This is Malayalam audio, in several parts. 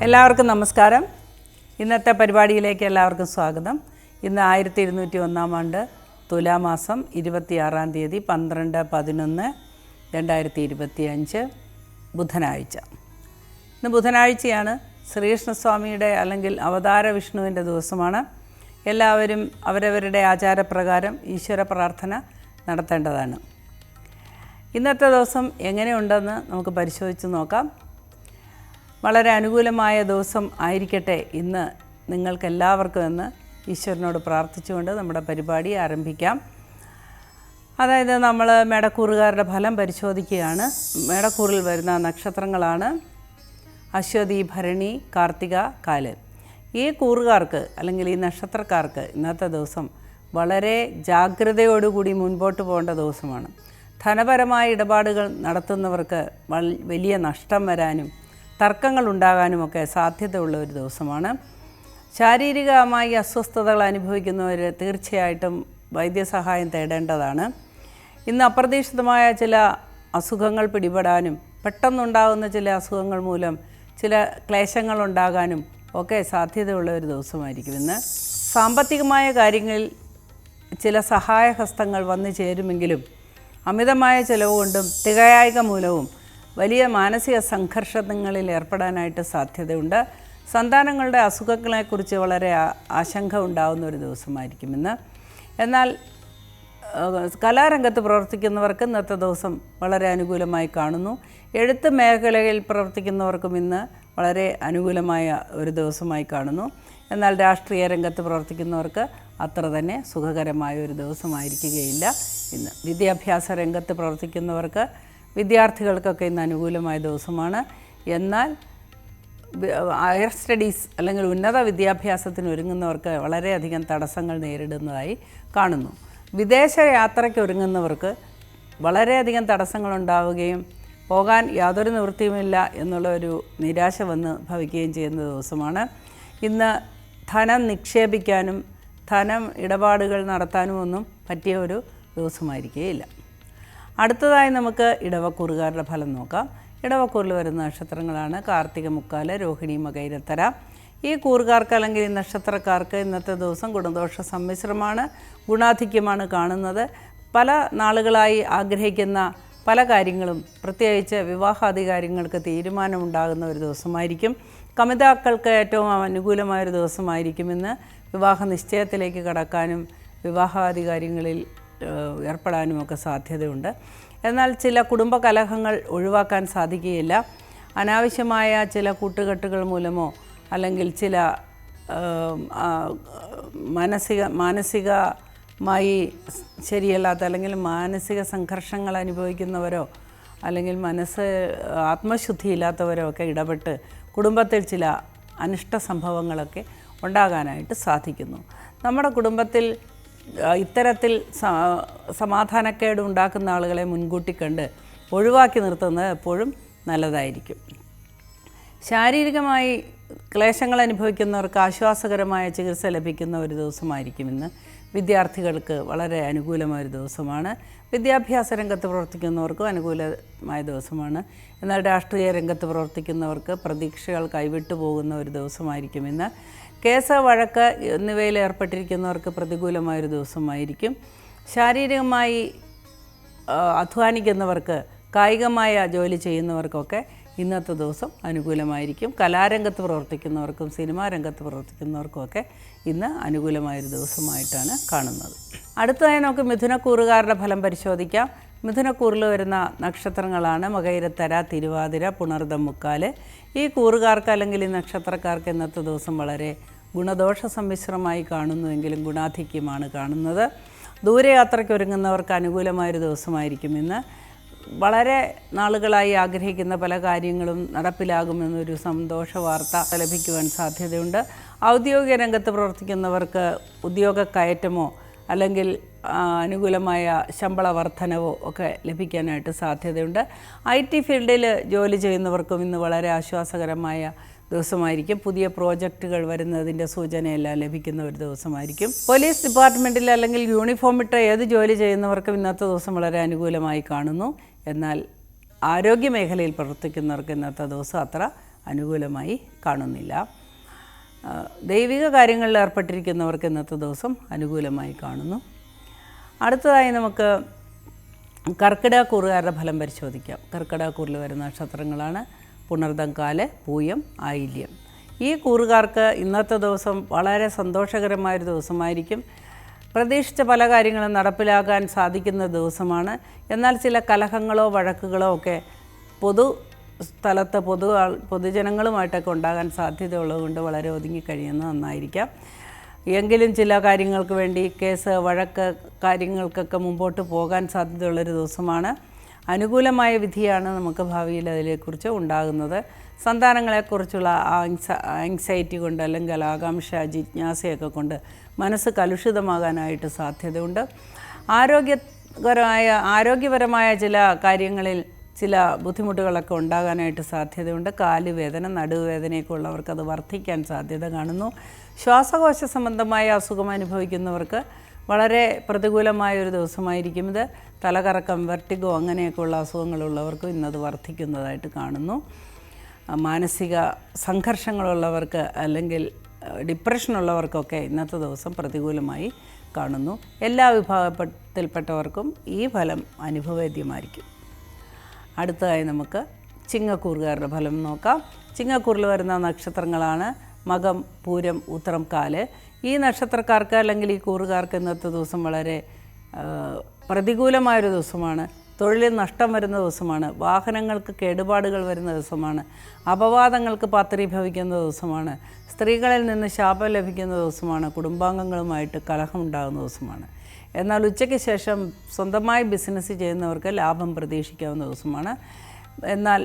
എല്ലാവർക്കും നമസ്കാരം. ഇന്നത്തെ പരിപാടിയിലേക്ക് എല്ലാവർക്കും സ്വാഗതം. ഇന്ന് 1201 ആണ്ട് തുലാമാസം 26-ാം തീയതി 12/11/2025 ബുധനാഴ്ച. ഇന്ന് ബുധനാഴ്ചയാണ്. ശ്രീകൃഷ്ണസ്വാമിയുടെ അല്ലെങ്കിൽ അവതാര വിഷ്ണുവിൻ്റെ ദിവസമാണ്. എല്ലാവരും അവരവരുടെ ആചാരപ്രകാരം ഈശ്വര പ്രാർത്ഥന നടത്തേണ്ടതാണ്. ഇന്നത്തെ ദിവസം എങ്ങനെയുണ്ടെന്ന് നമുക്ക് പരിശോധിച്ച് നോക്കാം. വളരെ അനുകൂലമായ ദിവസം ആയിരിക്കട്ടെ ഇന്ന് നിങ്ങൾക്കെല്ലാവർക്കും എന്ന് ഈശ്വരനോട് പ്രാർത്ഥിച്ചുകൊണ്ട് നമ്മുടെ പരിപാടി ആരംഭിക്കാം. അതായത് നമ്മൾ മേടക്കൂറുകാരുടെ ഫലം പരിശോധിക്കുകയാണ്. മേടക്കൂറിൽ വരുന്ന നക്ഷത്രങ്ങളാണ് അശ്വതി, ഭരണി, കാർത്തിക, കാല്. ഈ കൂറുകാർക്ക് അല്ലെങ്കിൽ ഈ നക്ഷത്രക്കാർക്ക് ഇന്നത്തെ ദിവസം വളരെ ജാഗ്രതയോടുകൂടി മുൻപോട്ട് പോകേണ്ട ദിവസമാണ്. ധനപരമായ ഇടപാടുകൾ നടത്തുന്നവർക്ക് വലിയ നഷ്ടം വരാനും തർക്കങ്ങൾ ഉണ്ടാകാനുമൊക്കെ സാധ്യതയുള്ള ഒരു ദിവസമാണ്. ശാരീരികമായി അസ്വസ്ഥതകൾ അനുഭവിക്കുന്നവർ തീർച്ചയായിട്ടും വൈദ്യസഹായം തേടേണ്ടതാണ്. ഇന്ന് അപ്രതീക്ഷിതമായ ചില അസുഖങ്ങൾ പിടിപെടാനും പെട്ടെന്നുണ്ടാകുന്ന ചില അസുഖങ്ങൾ മൂലം ചില ക്ലേശങ്ങൾ ഉണ്ടാകാനും ഒക്കെ സാധ്യതയുള്ള ഒരു ദിവസമായിരിക്കും ഇന്ന്. സാമ്പത്തികമായ കാര്യങ്ങളിൽ ചില സഹായഹസ്തങ്ങൾ വന്നു ചേരുമെങ്കിലും അമിതമായ ചിലവ് കൊണ്ടും തികയായിക മൂലവും വലിയ മാനസിക സംഘർഷങ്ങളിൽ ഏർപ്പെടാനായിട്ട് സാധ്യതയുണ്ട്. സന്താനങ്ങളുടെ അസുഖങ്ങളെക്കുറിച്ച് വളരെ ആശങ്ക ഉണ്ടാകുന്ന ഒരു ദിവസമായിരിക്കും ഇന്ന്. എന്നാൽ കലാരംഗത്ത് പ്രവർത്തിക്കുന്നവർക്ക് ഇന്നത്തെ ദിവസം വളരെ അനുകൂലമായി കാണുന്നു. എഴുത്ത് മേഖലയിൽ പ്രവർത്തിക്കുന്നവർക്കും ഇന്ന് വളരെ അനുകൂലമായ ഒരു ദിവസമായി കാണുന്നു. എന്നാൽ രാഷ്ട്രീയ രംഗത്ത് പ്രവർത്തിക്കുന്നവർക്ക് അത്ര തന്നെ സുഖകരമായ ഒരു ദിവസമായിരിക്കുകയില്ല ഇന്ന്. വിദ്യാഭ്യാസ രംഗത്ത് പ്രവർത്തിക്കുന്നവർക്ക് വിദ്യാർത്ഥികൾക്കൊക്കെ ഇന്ന് അനുകൂലമായ ദിവസമാണ്. എന്നാൽ ഹയർ സ്റ്റഡീസ് അല്ലെങ്കിൽ ഉന്നത വിദ്യാഭ്യാസത്തിന് ഒരുങ്ങുന്നവർക്ക് വളരെയധികം തടസ്സങ്ങൾ നേരിടുന്നതായി കാണുന്നു. വിദേശ യാത്രയ്ക്ക് ഒരുങ്ങുന്നവർക്ക് വളരെയധികം തടസ്സങ്ങളുണ്ടാവുകയും പോകാൻ യാതൊരു നിവൃത്തിയുമില്ല എന്നുള്ള ഒരു നിരാശ വന്ന് ഭവിക്കുകയും ചെയ്യുന്ന ദിവസമാണ്. ഇന്ന് ധനം നിക്ഷേപിക്കാനും ധനം ഇടപാടുകൾ നടത്താനുമൊന്നും പറ്റിയ ഒരു ദിവസമായിരിക്കുകയില്ല. അടുത്തതായി നമുക്ക് ഇടവക്കൂറുകാരുടെ ഫലം നോക്കാം. ഇടവക്കൂറിൽ വരുന്ന നക്ഷത്രങ്ങളാണ് കാർത്തിക, മുക്കാല്, രോഹിണി, മകയിരത്തര. ഈ കൂറുകാർക്ക് അല്ലെങ്കിൽ ഈ നക്ഷത്രക്കാർക്ക് ഇന്നത്തെ ദിവസം ഗുണദോഷ സമ്മിശ്രമാണ്. ഗുണാധിക്യമാണ് കാണുന്നത്. പല നാളുകളായി ആഗ്രഹിക്കുന്ന പല കാര്യങ്ങളും പ്രത്യേകിച്ച് വിവാഹാദി കാര്യങ്ങൾക്ക് തീരുമാനമുണ്ടാകുന്ന ഒരു ദിവസമായിരിക്കും. കമിതാക്കൾക്ക് ഏറ്റവും അനുകൂലമായൊരു ദിവസമായിരിക്കും ഇന്ന്. വിവാഹ നിശ്ചയത്തിലേക്ക് കടക്കാനും വിവാഹാദി കാര്യങ്ങളിൽ ഏർപ്പെടാനുമൊക്കെ സാധ്യതയുണ്ട്. എന്നാൽ ചില കുടുംബ കലഹങ്ങൾ ഒഴിവാക്കാൻ സാധിക്കുകയില്ല. അനാവശ്യമായ ചില കൂട്ടുകെട്ടുകൾ മൂലമോ അല്ലെങ്കിൽ ചില മാനസികമായി ശരിയല്ലാത്ത അല്ലെങ്കിൽ മാനസിക സംഘർഷങ്ങൾ അനുഭവിക്കുന്നവരോ അല്ലെങ്കിൽ ആത്മശുദ്ധിയില്ലാത്തവരോ ഒക്കെ ഇടപെട്ട് കുടുംബത്തിൽ ചില അനിഷ്ട സംഭവങ്ങളൊക്കെ ഉണ്ടാകാനായിട്ട് സാധിക്കുന്നു. നമ്മുടെ കുടുംബത്തിൽ ഇത്തരത്തിൽ സമാധാനക്കേട് ഉണ്ടാക്കുന്ന ആളുകളെ മുൻകൂട്ടി കണ്ട് ഒഴിവാക്കി നിർത്തുന്നത് എപ്പോഴും നല്ലതായിരിക്കും. ശാരീരികമായി ക്ലേശങ്ങൾ അനുഭവിക്കുന്നവർക്ക് ആശ്വാസകരമായ ചികിത്സ ലഭിക്കുന്ന ഒരു ദിവസമായിരിക്കും ഇന്ന്. വിദ്യാർത്ഥികൾക്ക് വളരെ അനുകൂലമായൊരു ദിവസമാണ്. വിദ്യാഭ്യാസ രംഗത്ത് പ്രവർത്തിക്കുന്നവർക്കും അനുകൂലമായ ദിവസമാണ്. എന്നാൽ രാഷ്ട്രീയ രംഗത്ത് പ്രവർത്തിക്കുന്നവർക്ക് പ്രതീക്ഷകൾ കൈവിട്ടു പോകുന്ന ഒരു ദിവസമായിരിക്കും ഇന്ന്. കേസ്, വഴക്ക് എന്നിവയിൽ ഏർപ്പെട്ടിരിക്കുന്നവർക്ക് പ്രതികൂലമായൊരു ദിവസമായിരിക്കും. ശാരീരികമായി അധ്വാനിക്കുന്നവർക്ക്, കായികമായ ജോലി ചെയ്യുന്നവർക്കൊക്കെ ഇന്നത്തെ ദിവസം അനുകൂലമായിരിക്കും. കലാരംഗത്ത് പ്രവർത്തിക്കുന്നവർക്കും സിനിമാ രംഗത്ത് പ്രവർത്തിക്കുന്നവർക്കുമൊക്കെ ഇന്ന് അനുകൂലമായൊരു ദിവസമായിട്ടാണ് കാണുന്നത്. അടുത്തതായി നമുക്ക് മിഥുനക്കൂറുകാരുടെ ഫലം പരിശോധിക്കാം. മിഥുനക്കൂറിൽ വരുന്ന നക്ഷത്രങ്ങളാണ് മകയിരത്തര, തിരുവാതിര, പുണർദം, മുക്കാല്. ഈ കൂറുകാർക്ക് അല്ലെങ്കിൽ ഈ നക്ഷത്രക്കാർക്ക് ഇന്നത്തെ ദിവസം വളരെ ഗുണദോഷ സമ്മിശ്രമായി കാണുന്നുവെങ്കിലും ഗുണാധിക്യമാണ് കാണുന്നത്. ദൂരയാത്രയ്ക്ക് ഒരുങ്ങുന്നവർക്ക് അനുകൂലമായൊരു ദിവസമായിരിക്കും ഇന്ന്. വളരെ നാളുകളായി ആഗ്രഹിക്കുന്ന പല കാര്യങ്ങളും നടപ്പിലാകുമെന്നൊരു സന്തോഷ വാർത്ത ലഭിക്കുവാൻ സാധ്യതയുണ്ട്. ഔദ്യോഗിക രംഗത്ത് പ്രവർത്തിക്കുന്നവർക്ക് ഉദ്യോഗ കയറ്റമോ അല്ലെങ്കിൽ അനുകൂലമായ ശമ്പള വർധനവോ ഒക്കെ ലഭിക്കാനായിട്ട് സാധ്യതയുണ്ട്. IT ഫീൽഡിൽ ജോലി ചെയ്യുന്നവർക്കും ഇന്ന് വളരെ ആശ്വാസകരമായ ദിവസമായിരിക്കും. പുതിയ പ്രോജക്റ്റുകൾ വരുന്നതിൻ്റെ സൂചനയെല്ലാം ലഭിക്കുന്ന ഒരു ദിവസമായിരിക്കും. പോലീസ് ഡിപ്പാർട്ട്മെൻറ്റിൽ അല്ലെങ്കിൽ യൂണിഫോം ഇട്ട ഏത് ജോലി ചെയ്യുന്നവർക്കും ഇന്നത്തെ ദിവസം വളരെ അനുകൂലമായി കാണുന്നു. എന്നാൽ ആരോഗ്യ മേഖലയിൽ പ്രവർത്തിക്കുന്നവർക്ക് ഇന്നത്തെ ദിവസം അത്ര അനുകൂലമായി കാണുന്നില്ല. ദൈവിക കാര്യങ്ങളിൽ ഏർപ്പെട്ടിരിക്കുന്നവർക്ക് ഇന്നത്തെ ദിവസം അനുകൂലമായി കാണുന്നു. അടുത്തതായി നമുക്ക് കർക്കിടകക്കൂറുകാരുടെ ഫലം പരിശോധിക്കാം. കർക്കിടകക്കൂറിൽ വരുന്ന നക്ഷത്രങ്ങളാണ് പുണർദം, കാല്, പൂയം, ആയില്യം. ഈ കൂറുകാർക്ക് ഇന്നത്തെ ദിവസം വളരെ സന്തോഷകരമായൊരു ദിവസമായിരിക്കും. പ്രതീക്ഷിച്ച പല കാര്യങ്ങളും നടപ്പിലാക്കാൻ സാധിക്കുന്ന ദിവസമാണ്. എന്നാൽ ചില കലഹങ്ങളോ വഴക്കുകളോ ഒക്കെ സ്ഥലത്ത് പൊതുജനങ്ങളുമായിട്ടൊക്കെ ഉണ്ടാകാൻ സാധ്യതയുള്ളതുകൊണ്ട് വളരെ ഒതുങ്ങിക്കഴിയുന്നത് നന്നായിരിക്കാം. എങ്കിലും ചില കാര്യങ്ങൾക്ക് വേണ്ടി കേസ്, വഴക്ക് കാര്യങ്ങൾക്കൊക്കെ മുമ്പോട്ട് പോകാൻ സാധ്യതയുള്ളൊരു ദിവസമാണ്. അനുകൂലമായ വിധിയാണ് നമുക്ക് ഭാവിയിൽ അതിനെക്കുറിച്ച് ഉണ്ടാകുന്നത്. സന്താനങ്ങളെക്കുറിച്ചുള്ള ആങ്സൈറ്റി കൊണ്ട് അല്ലെങ്കിൽ ആകാംക്ഷ, ജിജ്ഞാസയൊക്കെ കൊണ്ട് മനസ്സ് കലുഷിതമാകാനായിട്ട് സാധ്യതയുണ്ട്. ആരോഗ്യപരമായ ചില കാര്യങ്ങളിൽ ചില ബുദ്ധിമുട്ടുകളൊക്കെ ഉണ്ടാകാനായിട്ട് സാധ്യതയുണ്ട്. കാലുവേദന, നടുവേദനയൊക്കെ ഉള്ളവർക്ക് അത് വർദ്ധിക്കാൻ സാധ്യത കാണുന്നു. ശ്വാസകോശ സംബന്ധമായ അസുഖം അനുഭവിക്കുന്നവർക്ക് വളരെ പ്രതികൂലമായൊരു ദിവസമായിരിക്കും ഇത്. തലകറക്കം, വെർട്ടിഗോ അങ്ങനെയൊക്കെയുള്ള അസുഖങ്ങളുള്ളവർക്കും ഇന്നത് വർദ്ധിക്കുന്നതായിട്ട് കാണുന്നു. മാനസിക സംഘർഷങ്ങളുള്ളവർക്ക് അല്ലെങ്കിൽ ഡിപ്രഷനുള്ളവർക്കൊക്കെ ഇന്നത്തെ ദിവസം പ്രതികൂലമായി കാണുന്നു. എല്ലാ വിഭാഗത്തിൽപ്പെട്ടവർക്കും ഈ ഫലം അനുഭവേദ്യമായിരിക്കും. അടുത്തതായി നമുക്ക് ചിങ്ങക്കൂറുകാരുടെ ഫലം നോക്കാം. ചിങ്ങക്കൂറിൽ വരുന്ന നക്ഷത്രങ്ങളാണ് മകം, പൂരം, ഉത്രം, കാല്. ഈ നക്ഷത്രക്കാർക്ക് അല്ലെങ്കിൽ ഈ കൂറുകാർക്ക് ഇന്നത്തെ ദിവസം വളരെ പ്രതികൂലമായൊരു ദിവസമാണ്. തൊഴിലിൽ നഷ്ടം വരുന്ന ദിവസമാണ്. വാഹനങ്ങൾക്ക് കേടുപാടുകൾ വരുന്ന ദിവസമാണ്. അപവാദങ്ങൾക്ക് പാത്രീഭവിക്കുന്ന ദിവസമാണ്. സ്ത്രീകളിൽ നിന്ന് ശാപം ലഭിക്കുന്ന ദിവസമാണ്. കുടുംബാംഗങ്ങളുമായിട്ട് കലഹമുണ്ടാകുന്ന ദിവസമാണ്. എന്നാൽ ഉച്ചയ്ക്ക് ശേഷം സ്വന്തമായി ബിസിനസ് ചെയ്യുന്നവർക്ക് ലാഭം പ്രതീക്ഷിക്കാവുന്ന ദിവസമാണ്. എന്നാൽ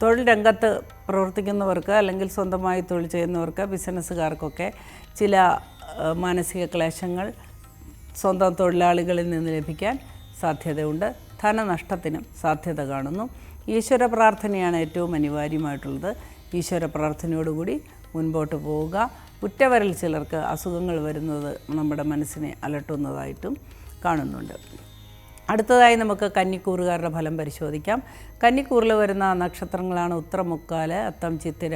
തൊഴിൽ രംഗത്ത് പ്രവർത്തിക്കുന്നവർക്ക് അല്ലെങ്കിൽ സ്വന്തമായി തൊഴിൽ ചെയ്യുന്നവർക്ക്, ബിസിനസ്സുകാർക്കൊക്കെ ചില മാനസിക ക്ലേശങ്ങൾ സ്വന്തം തൊഴിലാളികളിൽ നിന്ന് ലഭിക്കാൻ സാധ്യതയുണ്ട്. ധനനഷ്ടത്തിനും സാധ്യത കാണുന്നു. ഈശ്വര പ്രാർത്ഥനയാണ് ഏറ്റവും അനിവാര്യമായിട്ടുള്ളത്. ഈശ്വര പ്രാർത്ഥനയോടുകൂടി മുൻപോട്ട് പോവുക. ഉറ്റവരിൽ ചിലർക്ക് അസുഖങ്ങൾ വരുന്നത് നമ്മുടെ മനസ്സിനെ അലട്ടുന്നതായിട്ടും കാണുന്നുണ്ട്. അടുത്തതായി നമുക്ക് കന്നിക്കൂറുകാരുടെ ഫലം പരിശോധിക്കാം. കന്നിക്കൂറിൽ വരുന്ന നക്ഷത്രങ്ങളാണ് ഉത്രം, മുക്കാല്, അത്തം, ചിത്തിര.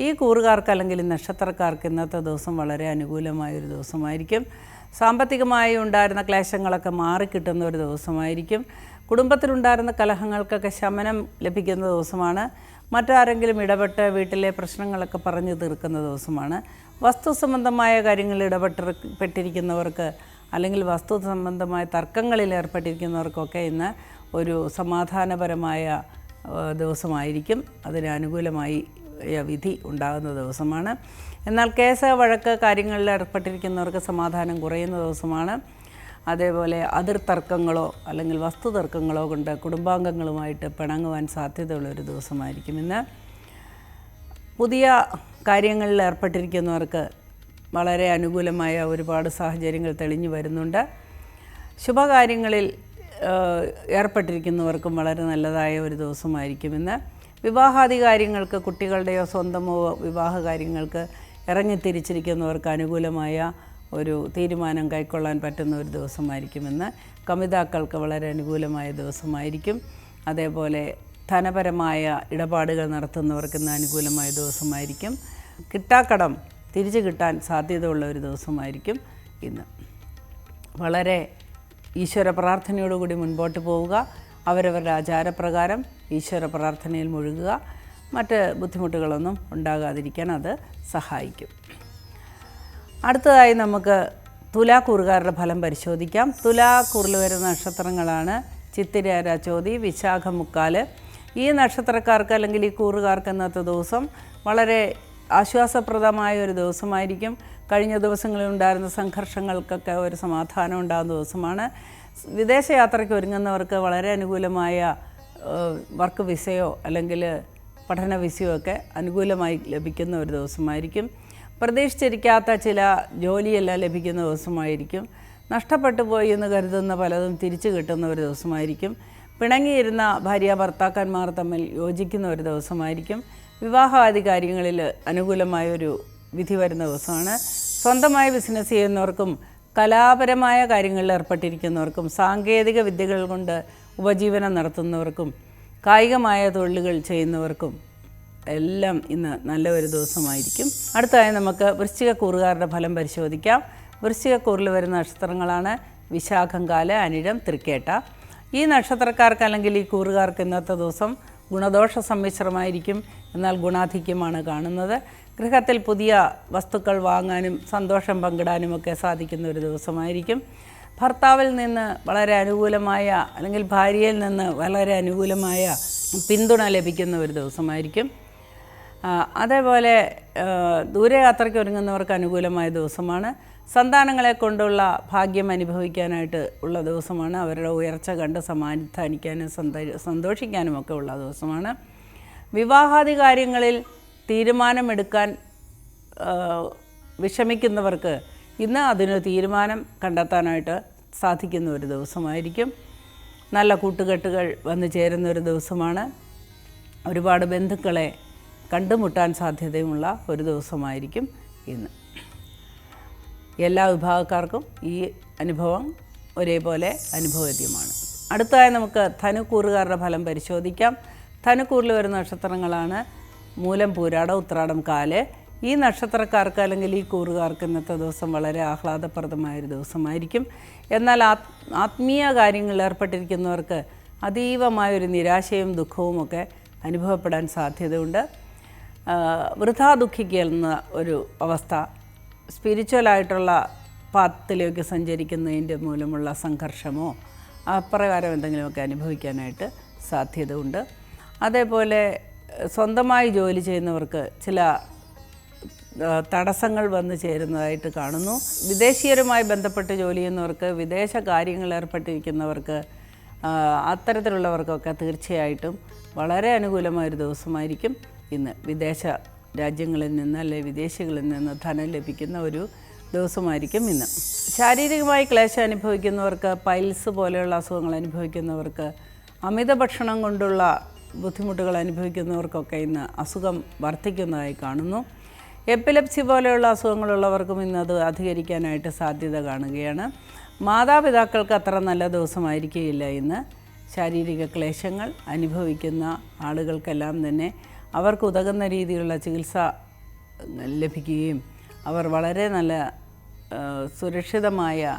ഈ കൂറുകാർക്ക് അല്ലെങ്കിൽ നക്ഷത്രക്കാർക്ക് ഇന്നത്തെ ദിവസം വളരെ അനുകൂലമായൊരു ദിവസമായിരിക്കും. സാമ്പത്തികമായി ഉണ്ടായിരുന്ന ക്ലേശങ്ങളൊക്കെ മാറിക്കിട്ടുന്ന ഒരു ദിവസമായിരിക്കും. കുടുംബത്തിലുണ്ടായിരുന്ന കലഹങ്ങൾക്കൊക്കെ ശമനം ലഭിക്കുന്ന ദിവസമാണ്. മറ്റാരെങ്കിലും ഇടപെട്ട് വീട്ടിലെ പ്രശ്നങ്ങളൊക്കെ പറഞ്ഞു തീർക്കുന്ന ദിവസമാണ്. വസ്തു സംബന്ധമായ കാര്യങ്ങളിൽ ഇടപെട്ടിരിക്കുന്നവർക്ക് അല്ലെങ്കിൽ വസ്തു സംബന്ധമായ തർക്കങ്ങളിൽ ഏർപ്പെട്ടിരിക്കുന്നവർക്കൊക്കെ ഇന്ന് ഒരു സമാധാനപരമായ ദിവസമായിരിക്കും. അതിന് അനുകൂലമായി വിധി ഉണ്ടാകുന്ന ദിവസമാണ്. എന്നാൽ കേസ്, വഴക്ക് കാര്യങ്ങളിൽ ഏർപ്പെട്ടിരിക്കുന്നവർക്ക് സമാധാനം കുറയുന്ന ദിവസമാണ്. അതേപോലെ അതിർത്തർക്കങ്ങളോ അല്ലെങ്കിൽ വസ്തു തർക്കങ്ങളോ കൊണ്ട് കുടുംബാംഗങ്ങളുമായിട്ട് പിണങ്ങുവാൻ സാധ്യതയുള്ളൊരു ദിവസമായിരിക്കും ഇന്ന്. പുതിയ കാര്യങ്ങളിൽ ഏർപ്പെട്ടിരിക്കുന്നവർക്ക് വളരെ അനുകൂലമായ ഒരുപാട് സാഹചര്യങ്ങൾ തെളിഞ്ഞു വരുന്നുണ്ട്. ശുഭകാര്യങ്ങളിൽ ഏർപ്പെട്ടിരിക്കുന്നവർക്കും വളരെ നല്ലതായ ഒരു ദിവസമായിരിക്കും ഇന്ന്. വിവാഹാദി കാര്യങ്ങൾക്ക്, കുട്ടികളുടെയോ സ്വന്തമോ വിവാഹ കാര്യങ്ങൾക്ക് ഇറങ്ങിത്തിരിച്ചിരിക്കുന്നവർക്ക് അനുകൂലമായ ഒരു തീരുമാനം കൈക്കൊള്ളാൻ പറ്റുന്ന ഒരു ദിവസമായിരിക്കുമെന്ന്. കമിതാക്കൾക്ക് വളരെ അനുകൂലമായ ദിവസമായിരിക്കും. അതേപോലെ ധനപരമായ ഇടപാടുകൾ നടത്തുന്നവർക്ക് ഇന്ന് അനുകൂലമായ ദിവസമായിരിക്കും. കിട്ടാക്കടം തിരിച്ചു കിട്ടാൻ സാധ്യതയുള്ള ഒരു ദിവസമായിരിക്കും ഇന്ന്. വളരെ ഈശ്വര പ്രാർത്ഥനയോടുകൂടി മുൻപോട്ട് പോവുക. അവരവരുടെ ആചാരപ്രകാരം ഈശ്വര പ്രാർത്ഥനയിൽ മുഴുകുക. മറ്റ് ബുദ്ധിമുട്ടുകളൊന്നും ഉണ്ടാകാതിരിക്കാൻ അത് സഹായിക്കും. അടുത്തതായി നമുക്ക് തുലാക്കൂറുകാരുടെ ഫലം പരിശോധിക്കാം. തുലാക്കൂറിൽ വരുന്ന നക്ഷത്രങ്ങളാണ് ചിത്തിര, ചോതി, വിശാഖം, മുക്കാല്. ഈ നക്ഷത്രക്കാർക്ക് അല്ലെങ്കിൽ ഈ കൂറുകാർക്ക് ഇന്നത്തെ ദിവസം വളരെ ആശ്വാസപ്രദമായ ഒരു ദിവസമായിരിക്കും. കഴിഞ്ഞ ദിവസങ്ങളിൽ ഉണ്ടായിരുന്ന സംഘർഷങ്ങൾക്കൊക്കെ ഒരു സമാധാനം ഉണ്ടാകുന്ന ദിവസമാണ്. വിദേശയാത്രയ്ക്ക് ഒരുങ്ങുന്നവർക്ക് വളരെ അനുകൂലമായ വർക്ക് വിസയോ അല്ലെങ്കിൽ പഠന വിസയോ ഒക്കെ അനുകൂലമായി ലഭിക്കുന്ന ഒരു ദിവസമായിരിക്കും. പ്രതീക്ഷിച്ചിരിക്കാത്ത ചില ജോലിയെല്ലാം ലഭിക്കുന്ന ദിവസമായിരിക്കും. നഷ്ടപ്പെട്ടു പോയി എന്ന് കരുതുന്ന പലതും തിരിച്ചു കിട്ടുന്ന ഒരു ദിവസമായിരിക്കും. പിണങ്ങിയിരുന്ന ഭാര്യ ഭർത്താക്കന്മാർ തമ്മിൽ യോജിക്കുന്ന ഒരു ദിവസമായിരിക്കും. വിവാഹാദി കാര്യങ്ങളിൽ അനുകൂലമായൊരു വിധി വരുന്ന ദിവസമാണ്. സ്വന്തമായി ബിസിനസ് ചെയ്യുന്നവർക്കും കലാപരമായ കാര്യങ്ങളിൽ ഏർപ്പെട്ടിരിക്കുന്നവർക്കും സാങ്കേതിക വിദ്യകൾ കൊണ്ട് ഉപജീവനം നടത്തുന്നവർക്കും കായികമായ തൊഴിലുകൾ ചെയ്യുന്നവർക്കും എല്ലാം ഇന്ന് നല്ല ഒരു ദിവസമായിരിക്കും. അടുത്തതായി നമുക്ക് വൃശ്ചികക്കൂറുകാരുടെ ഫലം പരിശോധിക്കാം. വൃശ്ചികക്കൂറിൽ വരുന്ന നക്ഷത്രങ്ങളാണ് വിശാഖം, കാല്, അനിഴം, തൃക്കേട്ട. ഈ നക്ഷത്രക്കാർക്ക് അല്ലെങ്കിൽ ഈ കൂറുകാർക്ക് ഇന്നത്തെ ദിവസം ഗുണദോഷ സമ്മിശ്രമായിരിക്കും. എന്നാൽ ഗുണാധിക്യമാണ് കാണുന്നത്. ഗൃഹത്തിൽ പുതിയ വസ്തുക്കൾ വാങ്ങാനും സന്തോഷം പങ്കിടാനുമൊക്കെ സാധിക്കുന്ന ഒരു ദിവസമായിരിക്കും. ഭർത്താവിൽ നിന്ന് വളരെ അനുകൂലമായ അല്ലെങ്കിൽ ഭാര്യയിൽ നിന്ന് വളരെ അനുകൂലമായ പിന്തുണ ലഭിക്കുന്ന ഒരു ദിവസമായിരിക്കും. അതേപോലെ ദൂരയാത്രയ്ക്ക് ഒരുങ്ങുന്നവർക്ക് അനുകൂലമായ ദിവസമാണ്. സന്താനങ്ങളെ കൊണ്ടുള്ള ഭാഗ്യം അനുഭവിക്കാനായിട്ട് ഉള്ള ദിവസമാണ്. അവരുടെ ഉയർച്ച കണ്ട് സമാധാനിക്കാനും സന്തോഷിക്കാനുമൊക്കെ ഉള്ള ദിവസമാണ്. വിവാഹാദി കാര്യങ്ങളിൽ തീരുമാനമെടുക്കാൻ വിഷമിക്കുന്നവർക്ക് ഇന്ന് അതിനൊരു തീരുമാനം കണ്ടെത്താനായിട്ട് സാധിക്കുന്ന ഒരു ദിവസമായിരിക്കും. നല്ല കൂട്ടുകെട്ടുകൾ വന്നു ചേരുന്ന ഒരു ദിവസമാണ്. ഒരുപാട് ബന്ധുക്കളെ കണ്ടുമുട്ടാൻ സാധ്യതയുമുള്ള ഒരു ദിവസമായിരിക്കും ഇന്ന്. എല്ലാ വിഭാഗക്കാർക്കും ഈ അനുഭവം ഒരേപോലെ അനുഭവവേദ്യമാണ്. അടുത്തതായി നമുക്ക് ധനുക്കൂറുകാരുടെ ഫലം പരിശോധിക്കാം. ധനുക്കൂറിൽ വരുന്ന നക്ഷത്രങ്ങളാണ് മൂലം, പൂരാടം, ഉത്രാടം, കാല്. ഈ നക്ഷത്രക്കാർക്ക് അല്ലെങ്കിൽ ഈ കൂറുകാർക്ക് ഇന്നത്തെ ദിവസം വളരെ ആഹ്ലാദപ്രദമായൊരു ദിവസമായിരിക്കും. എന്നാൽ ആത്മീയ കാര്യങ്ങളിൽ ഏർപ്പെട്ടിരിക്കുന്നവർക്ക് അതീവമായൊരു നിരാശയും ദുഃഖവുമൊക്കെ അനുഭവപ്പെടാൻ സാധ്യതയുണ്ട്. വൃഥാ ദുഃഖിക്കുന്ന ഒരു അവസ്ഥ, സ്പിരിച്വലായിട്ടുള്ള പാത്തിലേക്ക് സഞ്ചരിക്കുന്നതിൻ്റെ മൂലമുള്ള സംഘർഷമോ അപ്രകാരം എന്തെങ്കിലുമൊക്കെ അനുഭവിക്കാനായിട്ട് സാധ്യതയുണ്ട്. അതേപോലെ സ്വന്തമായി ജോലി ചെയ്യുന്നവർക്ക് ചില തടസ്സങ്ങൾ വന്നു ചേരുന്നതായിട്ട് കാണുന്നു. വിദേശീയരുമായി ബന്ധപ്പെട്ട് ജോലി ചെയ്യുന്നവർക്ക്, വിദേശ കാര്യങ്ങളിൽ ഏർപ്പെട്ടിരിക്കുന്നവർക്ക്, അത്തരത്തിലുള്ളവർക്കൊക്കെ തീർച്ചയായിട്ടും വളരെ അനുകൂലമായൊരു ദിവസമായിരിക്കും ഇന്ന്. വിദേശ രാജ്യങ്ങളിൽ നിന്ന് അല്ലെങ്കിൽ വിദേശികളിൽ നിന്ന് ധനം ലഭിക്കുന്ന ഒരു ദിവസമായിരിക്കും ഇന്ന്. ശാരീരികമായി ക്ലേശം അനുഭവിക്കുന്നവർക്ക്, പൈൽസ് പോലെയുള്ള അസുഖങ്ങൾ അനുഭവിക്കുന്നവർക്ക്, അമിത ഭക്ഷണം കൊണ്ടുള്ള ബുദ്ധിമുട്ടുകൾ അനുഭവിക്കുന്നവർക്കൊക്കെ ഇന്ന് അസുഖം വർദ്ധിക്കുന്നതായി കാണുന്നു. എപ്പിലെപ്സി പോലെയുള്ള അസുഖങ്ങളുള്ളവർക്കും ഇന്ന് അത് അധികരിക്കാനായിട്ട് സാധ്യത കാണുകയാണ്. മാതാപിതാക്കൾക്ക് അത്ര നല്ല ദിവസമായിരിക്കുകയില്ല ഇന്ന്. ശാരീരിക ക്ലേശങ്ങൾ അനുഭവിക്കുന്ന ആളുകൾക്കെല്ലാം തന്നെ അവർക്ക് ഉതകുന്ന രീതിയിലുള്ള ചികിത്സ ലഭിക്കുകയും അവർ വളരെ നല്ല സുരക്ഷിതമായ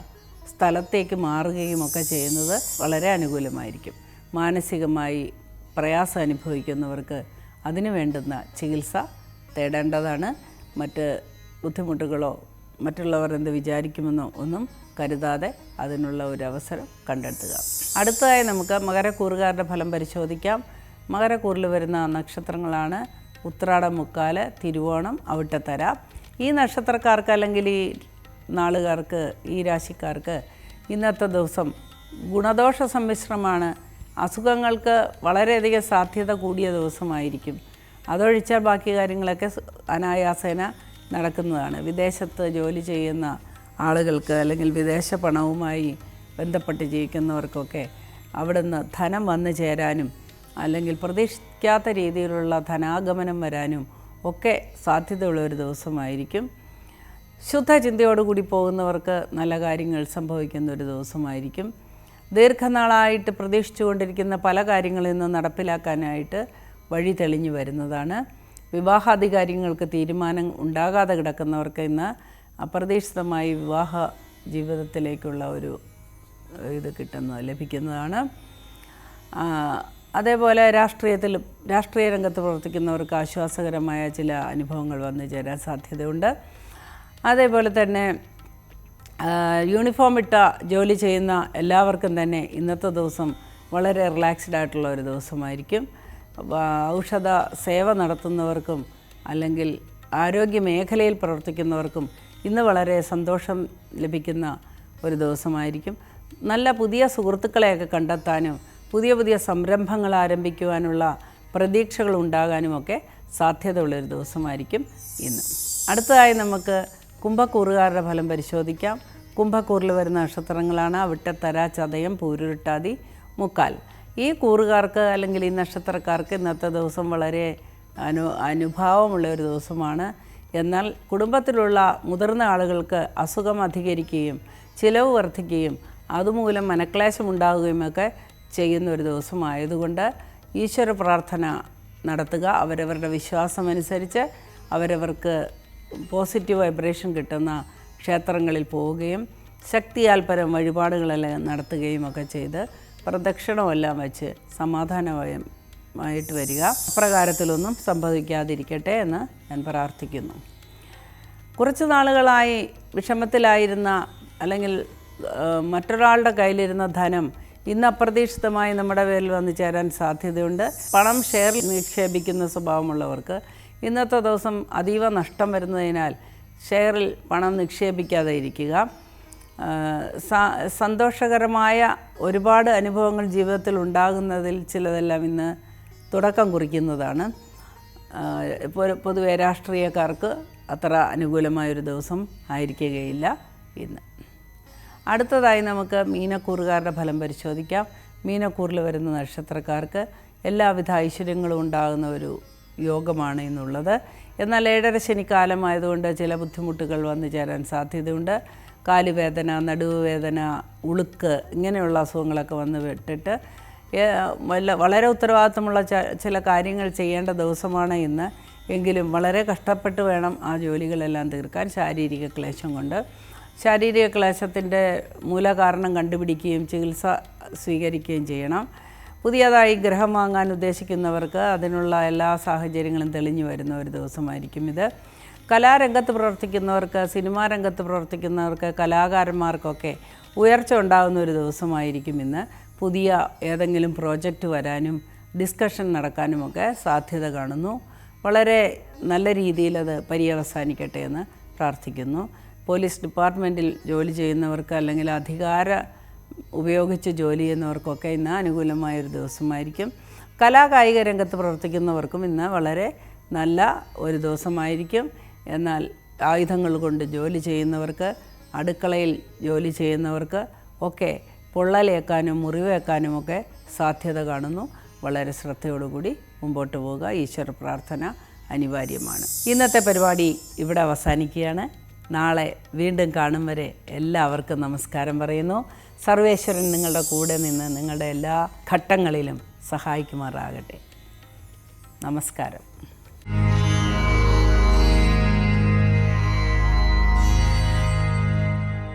സ്ഥലത്തേക്ക് മാറുകയും ഒക്കെ ചെയ്യുന്നത് വളരെ അനുകൂലമായിരിക്കും. മാനസികമായി പ്രയാസം അനുഭവിക്കുന്നവർക്ക് അതിനു വേണ്ടുന്ന ചികിത്സ തേടേണ്ടതാണ്. മറ്റ് ബുദ്ധിമുട്ടുകളോ മറ്റുള്ളവർ എന്ത് വിചാരിക്കുമെന്നോ ഒന്നും കരുതാതെ അതിനുള്ള ഒരു അവസരം കണ്ടെത്തുക. അടുത്തതായി നമുക്ക് മകരക്കൂറുകാരുടെ ഫലം പരിശോധിക്കാം. മകരക്കൂറിൽ വരുന്ന നക്ഷത്രങ്ങളാണ് ഉത്രാടം, മുക്കാല്, തിരുവോണം, അവിട്ടത്തര. ഈ നക്ഷത്രക്കാർക്ക് അല്ലെങ്കിൽ ഈ നാളുകാർക്ക്, ഈ രാശിക്കാർക്ക് ഇന്നത്തെ ദിവസം ഗുണദോഷ സമ്മിശ്രമാണ്. അസുഖങ്ങൾക്ക് വളരെയധികം സാധ്യത കൂടിയ ദിവസമായിരിക്കും. അതൊഴിച്ചാൽ ബാക്കി കാര്യങ്ങളൊക്കെ അനായാസേന നടക്കുന്നതാണ്. വിദേശത്ത് ജോലി ചെയ്യുന്ന ആളുകൾക്ക് അല്ലെങ്കിൽ വിദേശ പണവുമായി ബന്ധപ്പെട്ട് ജീവിക്കുന്നവർക്കൊക്കെ അവിടുന്ന് ധനം വന്നു ചേരാനും അല്ലെങ്കിൽ പ്രതീക്ഷിക്കാത്ത രീതിയിലുള്ള ധനാഗമനം വരാനും ഒക്കെ സാധ്യതയുള്ള ഒരു ദിവസമായിരിക്കും. ശുദ്ധചിന്തയോടുകൂടി പോകുന്നവർക്ക് നല്ല കാര്യങ്ങൾ സംഭവിക്കുന്ന ഒരു ദിവസമായിരിക്കും. ദീർഘനാളായിട്ട് പ്രതീക്ഷിച്ചു കൊണ്ടിരിക്കുന്ന പല കാര്യങ്ങളിൽ നിന്ന് നടപ്പിലാക്കാനായിട്ട് വഴി തെളിഞ്ഞു വരുന്നതാണ്. വിവാഹാധികാരികൾക്ക് തീരുമാനം ഉണ്ടാകാതെ കിടക്കുന്നവർക്ക് ഇന്ന് അപ്രതീക്ഷിതമായി വിവാഹ ജീവിതത്തിലേക്കുള്ള ഒരു ഇത് ലഭിക്കുന്നതാണ്. അതേപോലെ രാഷ്ട്രീയ രംഗത്ത് പ്രവർത്തിക്കുന്നവർക്ക് ആശ്വാസകരമായ ചില അനുഭവങ്ങൾ വന്നു ചേരാൻ സാധ്യതയുണ്ട്. അതേപോലെ തന്നെ യൂണിഫോം ഇട്ട ജോലി ചെയ്യുന്ന എല്ലാവർക്കും തന്നെ ഇന്നത്തെ ദിവസം വളരെ റിലാക്സ്ഡ് ആയിട്ടുള്ള ഒരു ദിവസമായിരിക്കും. ഔഷധ സേവ നടത്തുന്നവർക്കും അല്ലെങ്കിൽ ആരോഗ്യ മേഖലയിൽ പ്രവർത്തിക്കുന്നവർക്കും ഇന്ന് വളരെ സന്തോഷം ലഭിക്കുന്ന ഒരു ദിവസമായിരിക്കും. നല്ല പുതിയ സുഹൃത്തുക്കളെയൊക്കെ കണ്ടെത്താനും പുതിയ പുതിയ സംരംഭങ്ങൾ ആരംഭിക്കുവാനുള്ള പ്രതീക്ഷകൾ ഉണ്ടാകാനുമൊക്കെ സാധ്യതയുള്ളൊരു ദിവസമായിരിക്കും ഇന്ന്. അടുത്തതായി നമുക്ക് കുംഭക്കൂറുകാരുടെ ഫലം പരിശോധിക്കാം. കുംഭക്കൂറിൽ വരുന്ന നക്ഷത്രങ്ങളാണ് അവിട്ടത്തര, ചതയം, പൂരുരുട്ടാതി, മുക്കാൽ. ഈ കൂറുകാർക്ക് അല്ലെങ്കിൽ ഈ നക്ഷത്രക്കാർക്ക് ഇന്നത്തെ ദിവസം വളരെ അനുഭാവമുള്ള ഒരു ദിവസമാണ്. എന്നാൽ കുടുംബത്തിലുള്ള മുതിർന്ന ആളുകൾക്ക് അസുഖം അധികരിക്കുകയും ചിലവ് വർദ്ധിക്കുകയും അതുമൂലം മനക്ലേശം ഉണ്ടാകുകയും ഒക്കെ ചെയ്യുന്ന ഒരു ദിവസമായതുകൊണ്ട് ഈശ്വര പ്രാർത്ഥന നടത്തുക. അവരവരുടെ വിശ്വാസമനുസരിച്ച് അവരവർക്ക് പോസിറ്റീവ് വൈബ്രേഷൻ കിട്ടുന്ന ക്ഷേത്രങ്ങളിൽ പോവുകയും ശക്തിയാൽ പരം വഴിപാടുകളെല്ലാം നടത്തുകയും ഒക്കെ ചെയ്ത് പ്രദക്ഷിണമെല്ലാം വെച്ച് സമാധാനമായിട്ട് വരിക. അപ്രകാരത്തിലൊന്നും സംഭവിക്കാതിരിക്കട്ടെ എന്ന് ഞാൻ പ്രാർത്ഥിക്കുന്നു. കുറച്ച് നാളുകളായി വിഷമത്തിലായിരുന്ന അല്ലെങ്കിൽ മറ്റൊരാളുടെ കയ്യിലിരുന്ന ധനം ഇന്ന് അപ്രതീക്ഷിതമായി നമ്മുടെ പേരിൽ വന്നു ചേരാൻ സാധ്യതയുണ്ട്. പണം ഷെയറിൽ നിക്ഷേപിക്കുന്ന സ്വഭാവമുള്ളവർക്ക് ഇന്നത്തെ ദിവസം അതീവ നഷ്ടം വരുന്നതിനാൽ ഷെയറിൽ പണം നിക്ഷേപിക്കാതെ ഇരിക്കുക. സന്തോഷകരമായ ഒരുപാട് അനുഭവങ്ങൾ ജീവിതത്തിൽ ഉണ്ടാകുന്നതിൽ ചിലതെല്ലാം ഇന്ന് തുടക്കം കുറിക്കുന്നതാണ്. പൊതുവെ രാഷ്ട്രീയക്കാർക്ക് അത്ര അനുകൂലമായൊരു ദിവസം ആയിരിക്കുകയില്ല ഇന്ന്. അടുത്തതായി നമുക്ക് മീനക്കൂറുകാരുടെ ഫലം പരിശോധിക്കാം. മീനക്കൂറിൽ വരുന്ന നക്ഷത്രക്കാർക്ക് എല്ലാവിധ ഐശ്വര്യങ്ങളും ഉണ്ടാകുന്ന ഒരു യോഗമാണ് ഇന്നുള്ളത്. എന്നാൽ 7.5 ശനിക്കാലമായതുകൊണ്ട് ചില ബുദ്ധിമുട്ടുകൾ വന്നു ചേരാൻ സാധ്യതയുണ്ട്. കാലുവേദന, നടുവുവേദന, ഉളുക്ക് ഇങ്ങനെയുള്ള അസുഖങ്ങളൊക്കെ വന്ന് വിട്ടിട്ട് വളരെ ഉത്തരവാദിത്തമുള്ള ചില കാര്യങ്ങൾ ചെയ്യേണ്ട ദിവസമാണ് ഇന്ന്. എങ്കിലും വളരെ കഷ്ടപ്പെട്ട് വേണം ആ ജോലികളെല്ലാം തീർക്കാൻ. ശാരീരിക ക്ലേശം കൊണ്ട് ശാരീരിക ക്ലേശത്തിൻ്റെ മൂലകാരണം കണ്ടുപിടിക്കുകയും ചികിത്സ സ്വീകരിക്കുകയും ചെയ്യണം. പുതിയതായി ഗ്രഹം വാങ്ങാൻ ഉദ്ദേശിക്കുന്നവർക്ക് അതിനുള്ള എല്ലാ സാഹചര്യങ്ങളും തെളിഞ്ഞു വരുന്ന ഒരു ദിവസമായിരിക്കും ഇത്. കലാരംഗത്ത് പ്രവർത്തിക്കുന്നവർക്ക്, സിനിമാ രംഗത്ത് പ്രവർത്തിക്കുന്നവർക്ക്, കലാകാരന്മാർക്കൊക്കെ ഉയർച്ച ഉണ്ടാകുന്ന ഒരു ദിവസമായിരിക്കും ഇന്ന്. പുതിയ ഏതെങ്കിലും പ്രോജക്റ്റ് വരാനും ഡിസ്കഷൻ നടക്കാനുമൊക്കെ സാധ്യത കാണുന്നു. വളരെ നല്ല രീതിയിൽ അത് പര്യവസാനിക്കട്ടെ എന്ന് പ്രാർത്ഥിക്കുന്നു. പോലീസ് ഡിപ്പാർട്ട്മെൻറ്റിൽ ജോലി ചെയ്യുന്നവർക്ക് അല്ലെങ്കിൽ അധികാരം ഉപയോഗിച്ച് ജോലി ചെയ്യുന്നവർക്കൊക്കെ ഇന്ന് അനുകൂലമായൊരു ദിവസമായിരിക്കും. കലാകായിക രംഗത്ത് പ്രവർത്തിക്കുന്നവർക്കും ഇന്ന് വളരെ നല്ല ഒരു ദിവസമായിരിക്കും. എന്നാൽ ആയുധങ്ങൾ കൊണ്ട് ജോലി ചെയ്യുന്നവർക്ക്, അടുക്കളയിൽ ജോലി ചെയ്യുന്നവർക്ക് ഒക്കെ പൊള്ളലേക്കാനും മുറിവേക്കാനുമൊക്കെ സാധ്യത കാണുന്നു. വളരെ ശ്രദ്ധയോടുകൂടി മുമ്പോട്ട് പോവുക. ഈശ്വര പ്രാർത്ഥന അനിവാര്യമാണ്. ഇന്നത്തെ പരിപാടി ഇവിടെ അവസാനിക്കുകയാണ്. നാളെ വീണ്ടും കാണും വരെ എല്ലാവർക്കും നമസ്കാരം പറയുന്നു. സർവേശ്വരൻ നിങ്ങളുടെ കൂടെ നിന്ന് നിങ്ങളുടെ എല്ലാ ഘട്ടങ്ങളിലും സഹായിക്കുമാറാകട്ടെ. നമസ്കാരം.